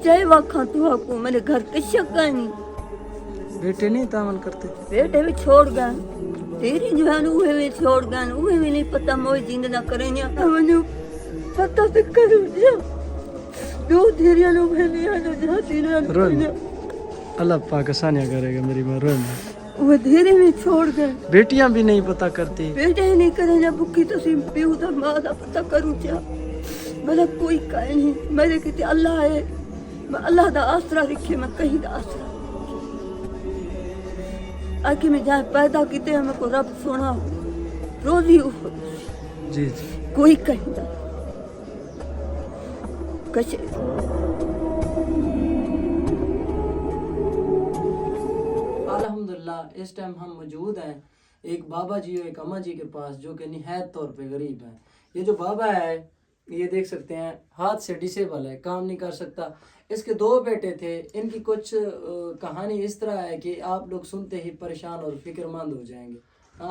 चाहे वाखा तू आपको मेरे घर के शक नहीं बेटे नहीं तामल करते? बेटे भी छोड़ गए तेरी जो है उहे भी छोड़ गए उहे भी नहीं पता मोई जिंद ना करे मनु पता तो करू जा दो तेरिया नो भेलिया नो जा तेरिया रोन अल्लाह पाक आसानियां करेगा मेरी मां रोन। वो धीरे में छोड़ गए बेटियां भी नहीं पता करती? बेटे ही नहीं करे ना भुखी तो सिम पीऊ तो मां दा पता करू जा मेरा कोई काहे नहीं मेरे किते अल्लाह है मैं अल्लाह दा आसरा रखे मैं कहीं दा आसरा आके मैं जहाँ पैदा किते हैं मेरे को रब सोना रोजी जी जी कोई कहीं दा कशे अल्हम्दुलिल्लाह इस टाइम हम मौजूद हैं एक बाबा जी और एक अम्मा जी के पास जो कि निहायत तौर पे गरीब हैं। ये जो बाबा है ये देख सकते हैं हाथ से डिसेबल है, काम नहीं कर सकता। इसके 2 बेटे थे। इनकी कुछ कहानी इस तरह है कि आप लोग सुनते ही परेशान और फिक्रमंद हो जाएंगे।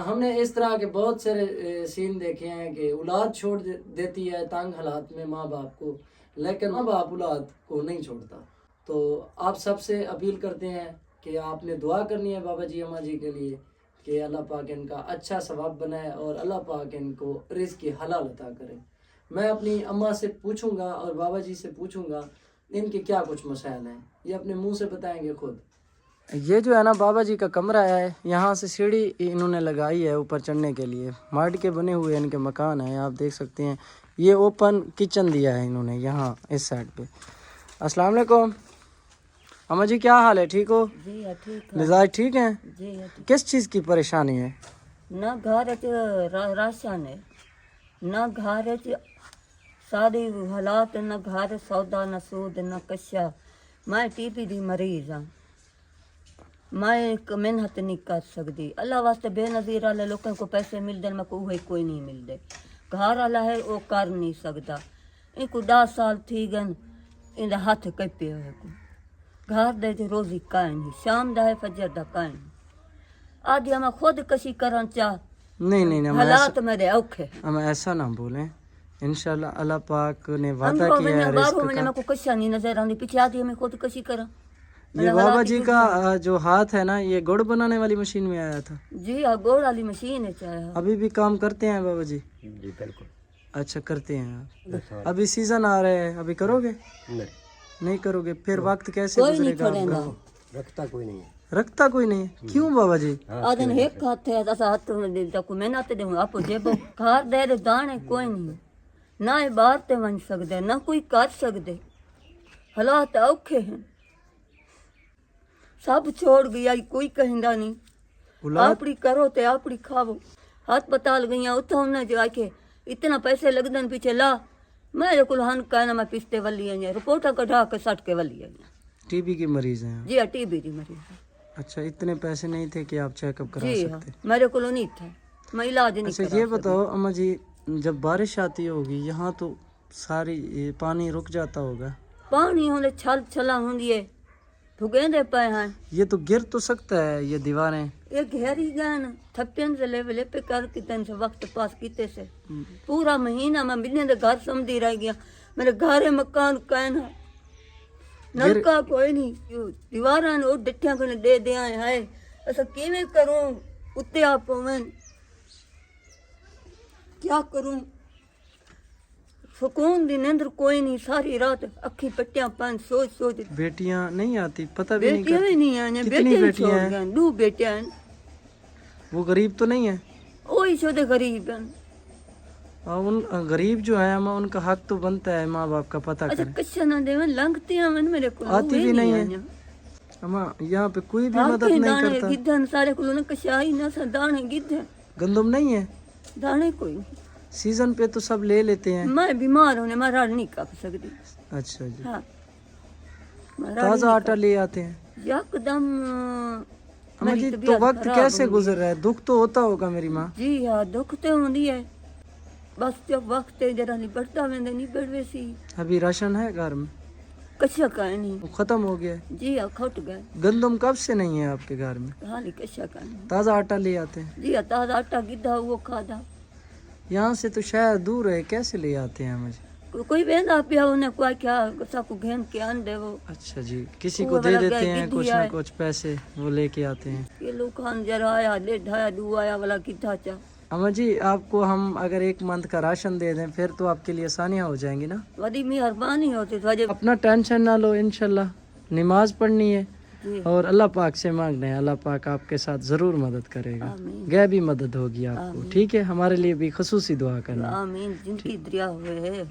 हमने इस तरह के बहुत सारे सीन देखे हैं कि औलाद छोड़ देती है तंग हालात में माँ बाप को, लेकिन माँ बाप औलाद को नहीं छोड़ता। तो आप सबसे अपील करते हैं कि आपने दुआ करनी है बाबा जी अम्मा जी के लिए कि अल्लाह पाक इनका अच्छा सवाब बनाए और अल्लाह पाक इनको रिज़्क़ की हलाल अता करे। मैं अपनी अम्मा से पूछूंगा और बाबा जी से पूछूंगा इनके क्या कुछ मसाइल हैं, ये अपने मुंह से बताएंगे खुद। ये जो है ना बाबा जी का कमरा है, यहाँ से सीढ़ी इन्होंने लगाई है ऊपर चढ़ने के लिए। माटी के बने हुए इनके मकान हैं, आप देख सकते हैं। ये ओपन किचन दिया है इन्होंने यहाँ इस साइड पे। अस्सलाम वालेकुम अम्मा जी, क्या हाल है? ठीक हो? जी ठीक है मिजाज ठीक है? जी किस चीज़ की परेशानी है? ना घर राशन है ना घर सारी हालात ना घर सौदा ना सूद ना कशा। मैं टीबी दी मरीज हाँ, मैं एक मेहनत नहीं कर सकती। अल्लाह वास्ते बेनज़ीर वाले लोगों को पैसे मिलते मैं को कोई नहीं मिलते। घर वाला है वो कर नहीं सकता। इनको 10 साल थी गन इन हाथ कपे हुए को घर दे जो रोजी कायम नहीं, शाम दा है फजर दा कायम आदि मैं खुद कशी करन चाह नहीं नहीं हालात मेरे औखे। हम ऐसा ना बोलें, इंशाल्लाह अल्लाह पाक ने वादा किया है रिज़्क़ का। मैं को कशा नहीं नजर आती पीछे आदि मैं खुद कशी करा। ये बाबा जी का जो हाथ है ना ये गुड़ बनाने वाली मशीन में आया था। जी हाँ गोड़ वाली मशीन है चाहे। अभी भी काम करते हैं बाबा जी? जी बिल्कुल। अच्छा करते हैं आप? अभी सीजन आ रहा है, अभी करोगे? नहीं करोगे? फिर वक्त कैसे गुजरेगा आपका? रखता कोई नहीं है। रखता कोई नहीं है? क्यों बाबा जी? आदन एक हाथ है ऐसा हाथ में दे तक मैं ना ते दूं आप जेबो खार दे रे दाने कोई नहीं ना ये बाहर ते बन सकदे ना कोई कर सकदे। हालात औखे हैं, सब छोड़ गया कोई कहिंदा नहीं। आपड़ी करो ते आपड़ी खाओ। अस्पताल गई उतो हमने जो आके इतना पैसे लगदन पीछे ला मेरे को हन कहना मैं पिस्ते वाली है रिपोर्टा कढ़ा के सट के वाली है। टीबी की मरीज हैं? जी हाँ टीबी की मरीज है। अच्छा इतने पैसे नहीं थे कि आप चेकअप करा जी सकते? हाँ मेरे को नहीं था, मैं इलाज नहीं अच्छा ये बताओ अम्मा जी, जब बारिश आती होगी यहाँ तो सारी ये पानी रुक जाता होगा? पानी होने छल छला होंगी है ठुगेंदे पे हैं। ये तो गिर तो सकता है ये दीवारें? ये घेरी गए न थप्पन से लेवल पे कर कितन से वक्त पास किते से पूरा महीना मैं बिल्ले दे घर समझी रह गया। मेरे घर मकान कहना नलका कोई नहीं दीवारां ओ डठियां को दे दे आए है ऐसा किवें करूं उत्ते आप मैं क्या करूं। सुकून दी नींद कोई नहीं, सारी रात अखी पट्टियां पान सोच सोच। बेटियां नहीं आती? पता भी नहीं बेटियां भी नहीं आने। कितनी बेटियां हैं? 2 बेटियां हैं। वो गरीब तो नहीं है? ओही छोटे गरीब हैं। उन गरीब जो है अम्मा उनका हक तो बनता है माँ बाप का पता अच्छा करें। कच्चा ना देवन लंघती हैं मेरे को आती भी नहीं है अम्मा, यहाँ पे कोई भी मदद नहीं करता। गिद्धन सारे को ना कशाई ना सा दाने गिद्धे गंदम नहीं है? दाने कोई सीजन पे तो सब ले लेते हैं। मैं बीमार होने मैं राड़ नहीं कर सकती। अच्छा जी। हाँ ताज़ा आटा ले आते हैं यकदम। अम्मा जी तो वक्त कैसे गुजर रहा है? दुख तो होता होगा मेरी माँ? जी हाँ दुख तो होती है, बस जब वक्त जरा निबड़ता वेंदे निबड़ वैसी। अभी राशन है घर में? कच्चा का नहीं, वो खत्म हो गया है? जी हाँ खट गए। गंदम कब से नहीं है आपके घर में? हाँ नहीं कच्चा का नहीं। ताज़ा आटा ले आते हैं? जी हाँ ताज़ा आटा गिद्धा वो खाधा। यहाँ से तो शहर दूर है, कैसे ले आते हैं मुझे? कोई वेंदा पिया उन्हें कोई क्या सबको घेन के अंडे वो अच्छा जी, किसी वो को दे वाला देते गया हैं गिद्धी कुछ ना आए। कुछ पैसे, वो लेके आते हैं। ये लोग खान जरा आया डेढ़ आया दू आया वाला कितना चा अम्मा जी, आपको हम अगर 1 मंथ का राशन दे दें फिर तो आपके लिए आसानियाँ हो जाएंगी ना? बड़ी मेहरबानी होती तो अजय अपना टेंशन ना लो, इंशाल्लाह नमाज पढ़नी है जी और अल्लाह पाक से मांगना है, अल्लाह पाक आपके साथ ज़रूर मदद करेगा, आमीन गैबी मदद होगी आपको। ठीक है, हमारे लिए भी खसूसी दुआ करना। आमीन जिनकी दरिया हुए है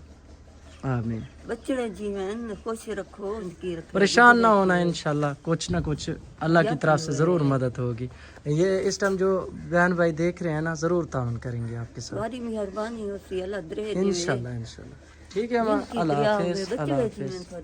आमीन। बच्चे जीवन खुश रखो उनकी रखो परेशान ना होना, इंशाल्लाह कुछ ना कुछ अल्लाह की तरफ से ज़रूर मदद होगी। ये इस टाइम जो बहन भाई देख रहे हैं ना, ज़रूर तावन करेंगे आपके साथ बड़ी मेहरबानी होती है अल्लाह दरे इंशाल्लाह इंशाल्लाह। ठीक है अम्मा, अल्लाह हाफिज़, अल्लाह हाफिज़।